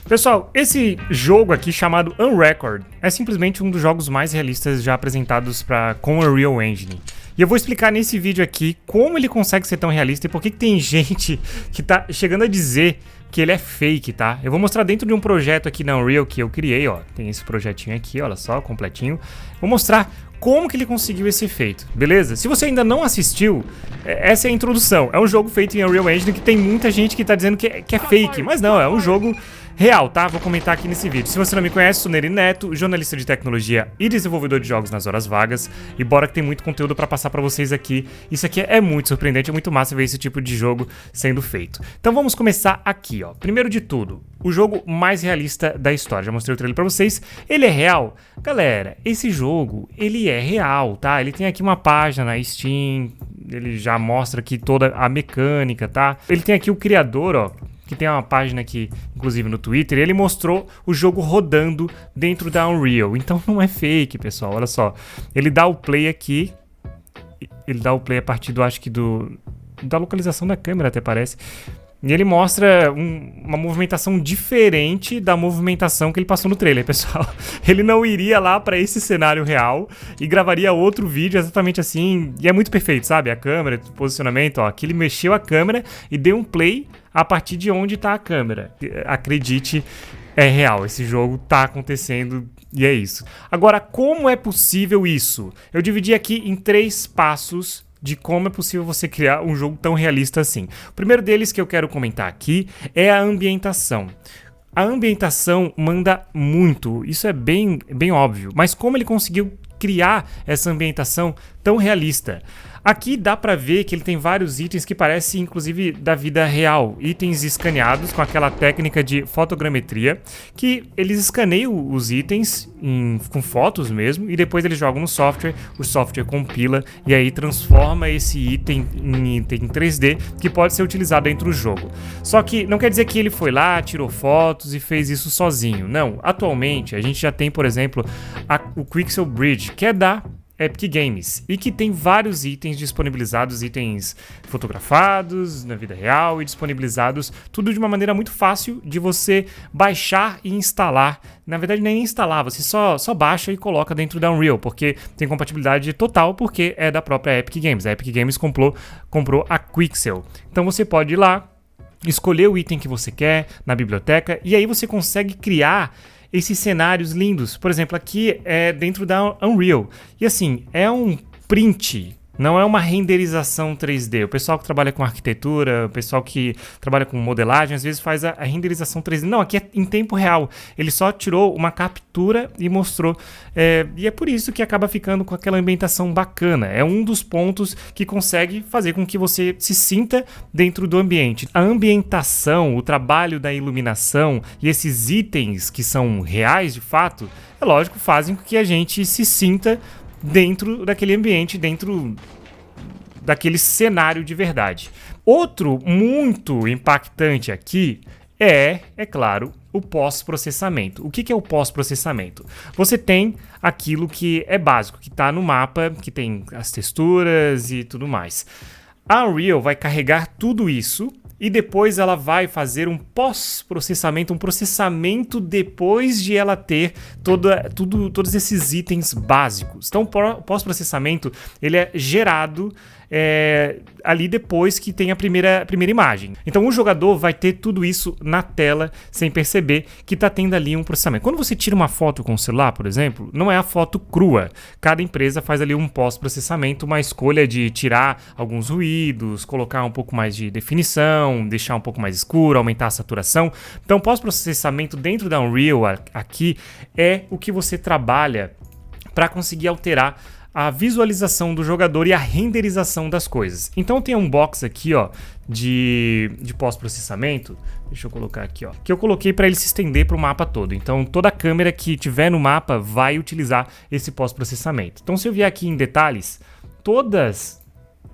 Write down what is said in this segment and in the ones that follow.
Pessoal, esse jogo aqui chamado Unrecord é simplesmente um dos jogos mais realistas já apresentados com a Unreal Engine. E eu vou explicar nesse vídeo aqui como ele consegue ser tão realista e por que tem gente que tá chegando a dizer que ele é fake, tá? Eu vou mostrar dentro de um projeto aqui na Unreal que eu criei, ó. Tem esse projetinho aqui, olha só, completinho. Vou mostrar como que ele conseguiu esse efeito, beleza? Se você ainda não assistiu, essa é a introdução. É um jogo feito em Unreal Engine que tem muita gente que tá dizendo que é fake, mas não, é um jogo real, tá? Vou comentar aqui nesse vídeo. Se você não me conhece, sou Neri Neto, jornalista de tecnologia e desenvolvedor de jogos nas horas vagas. E bora que tem muito conteúdo pra passar pra vocês aqui. Isso aqui é muito surpreendente, é muito massa ver esse tipo de jogo sendo feito. Então vamos começar aqui, ó. Primeiro de tudo, o jogo mais realista da história. Já mostrei o trailer pra vocês. Ele é real? Galera, esse jogo, ele é real, tá? Ele tem aqui uma página na Steam, ele já mostra aqui toda a mecânica, tá? Ele tem aqui o criador, ó, que tem uma página aqui, inclusive no Twitter, e ele mostrou o jogo rodando dentro da Unreal. Então não é fake, pessoal, olha só. Ele dá o play aqui, ele dá o play a partir do, acho que da localização da câmera até parece. E ele mostra uma movimentação diferente da movimentação que ele passou no trailer, pessoal. Ele não iria lá para esse cenário real e gravaria outro vídeo exatamente assim. E é muito perfeito, sabe? A câmera, o posicionamento, ó. Aqui ele mexeu a câmera e deu um play a partir de onde está a câmera. Acredite, é real. Esse jogo tá acontecendo e é isso. Agora, como é possível isso? Eu dividi aqui em 3 passos de como é possível você criar um jogo tão realista assim. O primeiro deles que eu quero comentar aqui é a ambientação. A ambientação manda muito, isso é bem óbvio, mas como ele conseguiu criar essa ambientação tão realista? Aqui dá pra ver que ele tem vários itens que parecem inclusive da vida real, itens escaneados com aquela técnica de fotogrametria, que eles escaneiam os itens com fotos mesmo e depois eles jogam no software, o software compila e aí transforma esse item em item 3D que pode ser utilizado dentro do jogo. Só que não quer dizer que ele foi lá, tirou fotos e fez isso sozinho, não. Atualmente a gente já tem, por exemplo, o Quixel Bridge, que é da Epic Games, e que tem vários itens disponibilizados, itens fotografados na vida real e disponibilizados, tudo de uma maneira muito fácil de você baixar e instalar. Na verdade nem instalar, você só baixa e coloca dentro da Unreal, porque tem compatibilidade total, porque é da própria Epic Games. A Epic Games comprou a Quixel. Então você pode ir lá, escolher o item que você quer na biblioteca, e aí você consegue criar esses cenários lindos. Por exemplo, aqui é dentro da Unreal. E assim, é um print, não é uma renderização 3D. O pessoal que trabalha com arquitetura, o pessoal que trabalha com modelagem, às vezes faz a renderização 3D. Não, aqui é em tempo real. Ele só tirou uma captura e mostrou. E é por isso que acaba ficando com aquela ambientação bacana. É um dos pontos que consegue fazer com que você se sinta dentro do ambiente. A ambientação, o trabalho da iluminação e esses itens que são reais de fato, é lógico, fazem com que a gente se sinta dentro daquele ambiente, dentro daquele cenário de verdade. Outro muito impactante aqui é claro, o pós-processamento. O que é o pós-processamento? Você tem aquilo que é básico, que está no mapa, que tem as texturas e tudo mais. A Unreal vai carregar tudo isso e depois ela vai fazer um pós-processamento, um processamento depois de ela ter todos esses itens básicos. Então, o pós-processamento ele é gerado ali depois que tem a primeira imagem. Então, o jogador vai ter tudo isso na tela sem perceber que está tendo ali um processamento. Quando você tira uma foto com o celular, por exemplo, não é a foto crua. Cada empresa faz ali um pós-processamento, uma escolha de tirar alguns ruídos, colocar um pouco mais de definição, deixar um pouco mais escuro, aumentar a saturação. Então, pós-processamento dentro da Unreal aqui é o que você trabalha para conseguir alterar a visualização do jogador e a renderização das coisas. Então tem um box aqui, ó, de pós-processamento. Deixa eu colocar aqui, ó, que eu coloquei para ele se estender para o mapa todo. Então toda câmera que tiver no mapa vai utilizar esse pós-processamento. Então se eu vier aqui em detalhes, todas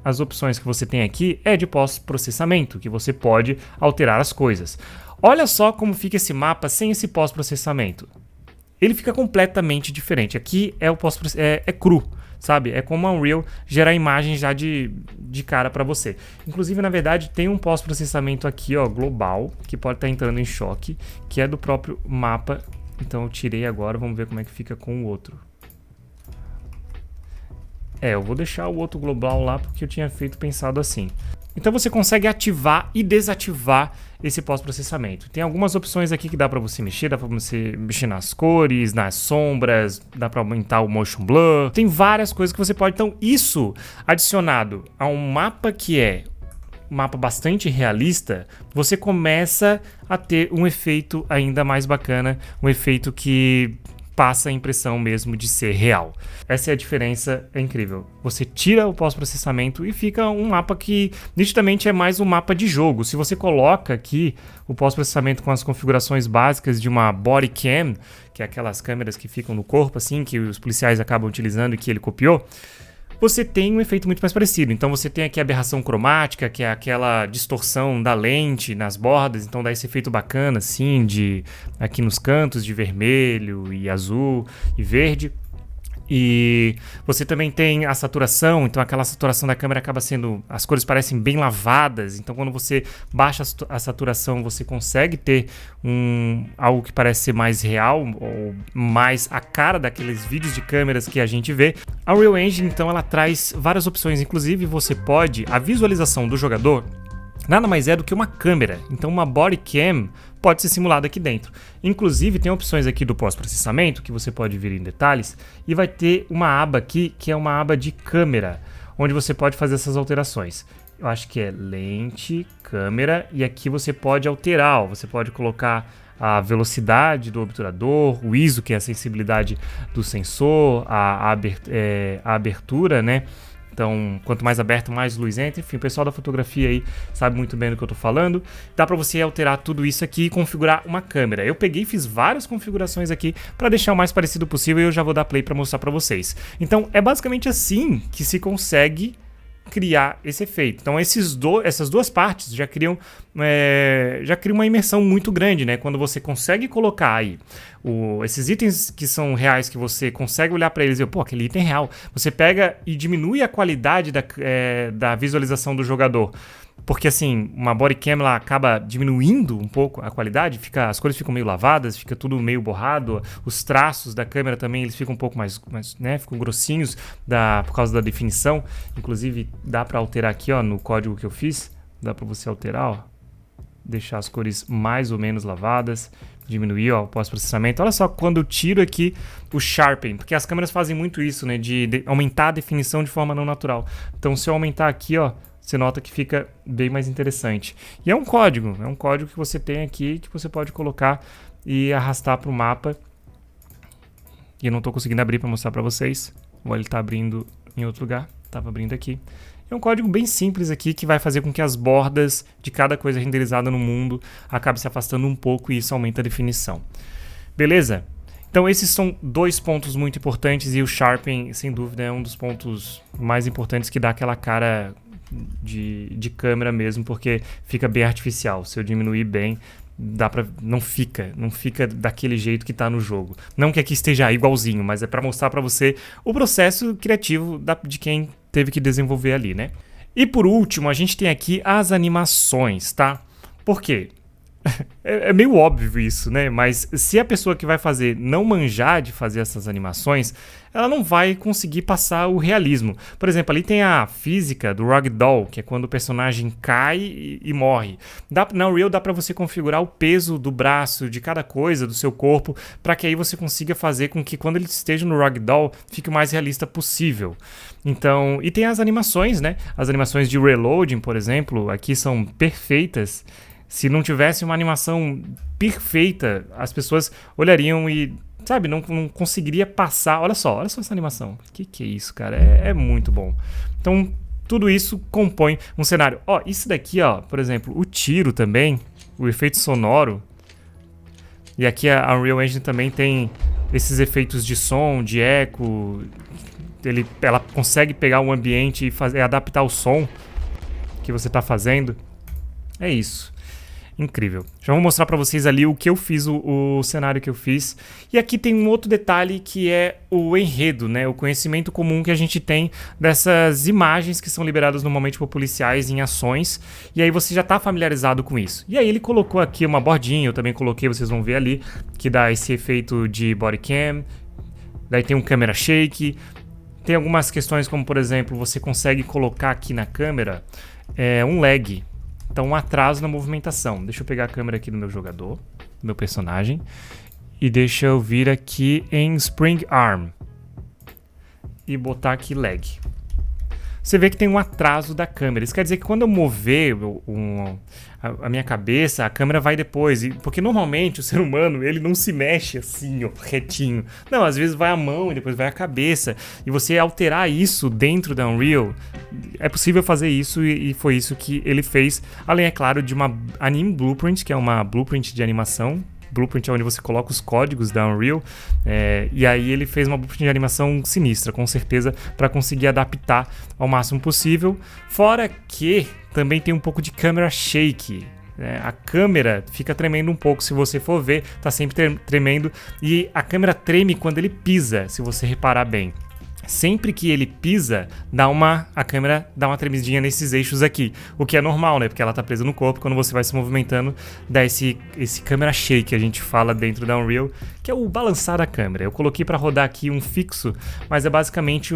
as opções que você tem aqui é de pós-processamento, que você pode alterar as coisas. Olha só como fica esse mapa sem esse pós-processamento. Ele fica completamente diferente. Aqui é cru. sabe? É como a Unreal gerar imagens já de cara para você. Inclusive, na verdade, tem um pós-processamento aqui, ó, global, que pode estar entrando em choque, que é do próprio mapa. Então eu tirei agora, vamos ver como é que fica com o outro. Eu vou deixar o outro global lá porque eu tinha pensado assim. Então você consegue ativar e desativar esse pós-processamento. Tem algumas opções aqui que dá para você mexer, dá para você mexer nas cores, nas sombras, dá para aumentar o motion blur. Tem várias coisas que você pode. Então isso adicionado a um mapa que é um mapa bastante realista, você começa a ter um efeito ainda mais bacana, um efeito que passa a impressão mesmo de ser real. Essa é a diferença, é incrível. Você tira o pós-processamento e fica um mapa que nitidamente é mais um mapa de jogo. Se você coloca aqui o pós-processamento com as configurações básicas de uma body cam, que é aquelas câmeras que ficam no corpo assim, que os policiais acabam utilizando e que ele copiou, você tem um efeito muito mais parecido. Então você tem aqui a aberração cromática, que é aquela distorção da lente nas bordas, então dá esse efeito bacana assim, aqui nos cantos de vermelho e azul e verde. E você também tem a saturação, então aquela saturação da câmera acaba sendo... As cores parecem bem lavadas, então quando você baixa a saturação você consegue ter algo que parece ser mais real, ou mais a cara daqueles vídeos de câmeras que a gente vê. A Unreal Engine, então, ela traz várias opções, inclusive você pode... A visualização do jogador nada mais é do que uma câmera, então uma body cam pode ser simulada aqui dentro. Inclusive tem opções aqui do pós-processamento que você pode vir em detalhes e vai ter uma aba aqui que é uma aba de câmera, onde você pode fazer essas alterações. Eu acho que é lente, câmera, e aqui você pode alterar, ó, você pode colocar a velocidade do obturador, o ISO, que é a sensibilidade do sensor, a abertura, né? Então, quanto mais aberto, mais luz entra. Enfim, o pessoal da fotografia aí sabe muito bem do que eu tô falando. Dá pra você alterar tudo isso aqui e configurar uma câmera. Eu peguei e fiz várias configurações aqui pra deixar o mais parecido possível e eu já vou dar play pra mostrar pra vocês. Então, é basicamente assim que se consegue criar esse efeito. Então essas duas partes já criam uma imersão muito grande, né? Quando você consegue colocar aí esses itens que são reais, que você consegue olhar para eles e pô, aquele item é real. Você pega e diminui a qualidade da visualização do jogador. Porque assim, uma bodycam ela acaba diminuindo um pouco a qualidade, as cores ficam meio lavadas, fica tudo meio borrado, os traços da câmera também eles ficam um pouco mais né, ficam grossinhos por causa da definição. Inclusive dá para alterar aqui, ó, no código que eu fiz, dá para você alterar, ó, deixar as cores mais ou menos lavadas, diminuir, ó, o pós-processamento. Olha só quando eu tiro aqui o sharpen, porque as câmeras fazem muito isso, né, de aumentar a definição de forma não natural. Então se eu aumentar aqui, ó, você nota que fica bem mais interessante. E é um código que você tem aqui que você pode colocar e arrastar para o mapa. E eu não estou conseguindo abrir para mostrar para vocês. Ou ele está abrindo em outro lugar, estava abrindo aqui. É um código bem simples aqui que vai fazer com que as bordas de cada coisa renderizada no mundo acabe se afastando um pouco e isso aumenta a definição. Beleza? Então esses são dois pontos muito importantes e o Sharpen, sem dúvida, é um dos pontos mais importantes que dá aquela cara de câmera mesmo, porque fica bem artificial. Se eu diminuir bem, não fica daquele jeito que tá no jogo. Não que aqui esteja igualzinho, mas é para mostrar para você o processo criativo de quem teve que desenvolver ali, né? E por último, a gente tem aqui as animações, tá? Por quê? É meio óbvio isso, né? Mas se a pessoa que vai fazer não manjar de fazer essas animações, ela não vai conseguir passar o realismo. Por exemplo, ali tem a física do Ragdoll, que é quando o personagem cai e morre. Na Unreal dá para você configurar o peso do braço, de cada coisa, do seu corpo, para que aí você consiga fazer com que quando ele esteja no Ragdoll, fique o mais realista possível. Então, e tem as animações, né? As animações de reloading, por exemplo, aqui são perfeitas. Se não tivesse uma animação perfeita, as pessoas olhariam e, sabe, não conseguiria passar. Olha só essa animação. Que é isso, cara? É muito bom. Então, tudo isso compõe um cenário. Ó, isso daqui, ó, por exemplo, o tiro também, o efeito sonoro. E aqui a Unreal Engine também tem esses efeitos de som, de eco. Ela consegue pegar o ambiente e adaptar o som que você está fazendo. É isso. Incrível. Já vou mostrar pra vocês ali o que eu fiz, o cenário que eu fiz. E aqui tem um outro detalhe que é o enredo, né? O conhecimento comum que a gente tem dessas imagens que são liberadas normalmente por policiais em ações. E aí você já tá familiarizado com isso. E aí ele colocou aqui uma bordinha, eu também coloquei, vocês vão ver ali, que dá esse efeito de body cam. Daí tem um camera shake. Tem algumas questões como, por exemplo, você consegue colocar aqui na câmera um lag. Então, um atraso na movimentação. Deixa eu pegar a câmera aqui do meu jogador, do meu personagem. E deixa eu vir aqui em Spring Arm. E botar aqui lag. Você vê que tem um atraso da câmera. Isso quer dizer que quando eu mover a minha cabeça, a câmera vai depois. Porque normalmente o ser humano, ele não se mexe assim, ó, retinho. Não, às vezes vai a mão e depois vai a cabeça. E você alterar isso dentro da Unreal, é possível fazer isso e foi isso que ele fez. Além, é claro, de uma Anime Blueprint, que é uma blueprint de animação. Blueprint é onde você coloca os códigos da Unreal, e aí ele fez uma blueprint de animação sinistra, com certeza, para conseguir adaptar ao máximo possível. Fora que também tem um pouco de camera shake. A câmera fica tremendo um pouco, se você for ver, tá sempre tremendo, e a câmera treme quando ele pisa, se você reparar bem. Sempre que ele pisa, a câmera dá uma tremidinha nesses eixos aqui, o que é normal, né? Porque ela tá presa no corpo, quando você vai se movimentando, dá esse camera shake que a gente fala dentro da Unreal, que é o balançar da câmera. Eu coloquei para rodar aqui um fixo, mas é basicamente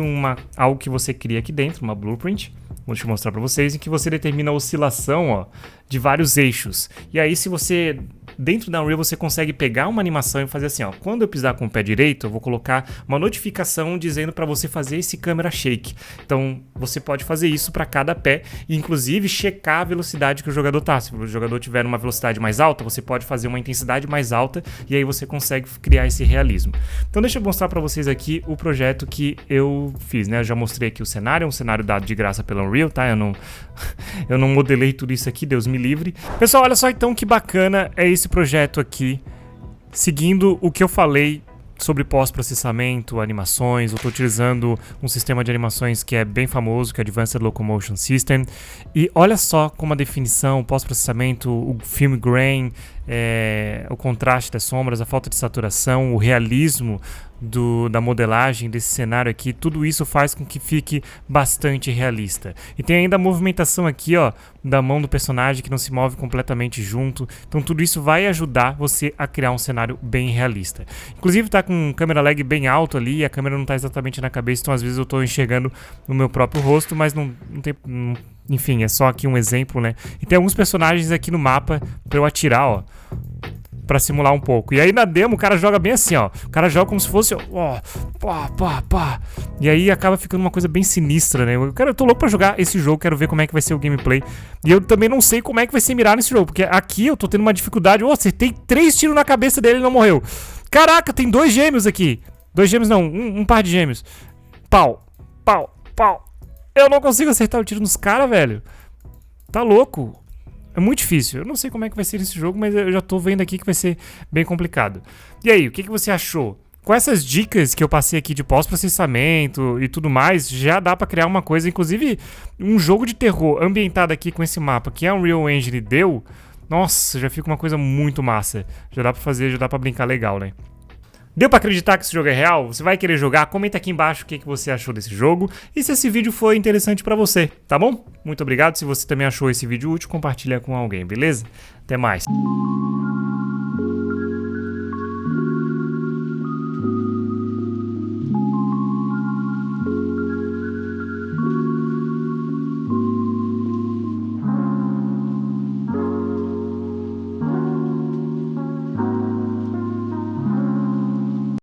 algo que você cria aqui dentro, uma blueprint. Vou te mostrar para vocês, em que você determina a oscilação, ó, de vários eixos. E aí, se você, dentro da Unreal, você consegue pegar uma animação e fazer assim, ó. Quando eu pisar com o pé direito, eu vou colocar uma notificação dizendo para você fazer esse camera shake. Então, você pode fazer isso para cada pé e, inclusive, checar a velocidade que o jogador tá. Se o jogador tiver uma velocidade mais alta, você pode fazer uma intensidade mais alta e aí você consegue criar esse realismo. Então, deixa eu mostrar para vocês aqui o projeto que eu fiz, né? Eu já mostrei aqui o cenário, é um cenário dado de graça pela Unreal, tá? Eu não modelei tudo isso aqui, Deus me livre. Pessoal, olha só então que bacana é esse projeto aqui, seguindo o que eu falei sobre pós-processamento, animações. Eu estou utilizando um sistema de animações que é bem famoso, que é o Advanced Locomotion System. E olha só como a definição, o pós-processamento, o film grain, o contraste das sombras, a falta de saturação, o realismo da modelagem desse cenário aqui, tudo isso faz com que fique bastante realista. E tem ainda a movimentação aqui, ó, da mão do personagem que não se move completamente junto. Então tudo isso vai ajudar você a criar um cenário bem realista. Inclusive tá com um câmera lag bem alto ali, a câmera não tá exatamente na cabeça, então às vezes eu tô enxergando no meu próprio rosto, mas não tem... Enfim, é só aqui um exemplo, né? E tem alguns personagens aqui no mapa pra eu atirar, ó, pra simular um pouco. E aí na demo o cara joga bem assim, ó. O cara joga como se fosse, ó, pá, pá, pá. E aí acaba ficando uma coisa bem sinistra, né? Eu tô louco pra jogar esse jogo, quero ver como é que vai ser o gameplay. E eu também não sei como é que vai ser mirar nesse jogo, porque aqui eu tô tendo uma dificuldade. Ô, acertei 3 tiros na cabeça dele e não morreu. Caraca, tem 2 gêmeos aqui. 2 gêmeos não, um par de gêmeos. Pau, pau, pau. Eu não consigo acertar o tiro nos caras, velho. Tá louco. É muito difícil. Eu não sei como é que vai ser esse jogo, mas eu já tô vendo aqui que vai ser bem complicado. E aí, o que você achou? Com essas dicas que eu passei aqui de pós-processamento e tudo mais, já dá pra criar uma coisa, inclusive um jogo de terror ambientado aqui com esse mapa que a Unreal Engine deu. Nossa, já fica uma coisa muito massa. Já dá pra fazer, já dá pra brincar legal, né? Deu pra acreditar que esse jogo é real? Você vai querer jogar? Comenta aqui embaixo o que você achou desse jogo e se esse vídeo foi interessante pra você, tá bom? Muito obrigado. Se você também achou esse vídeo útil, compartilha com alguém, beleza? Até mais.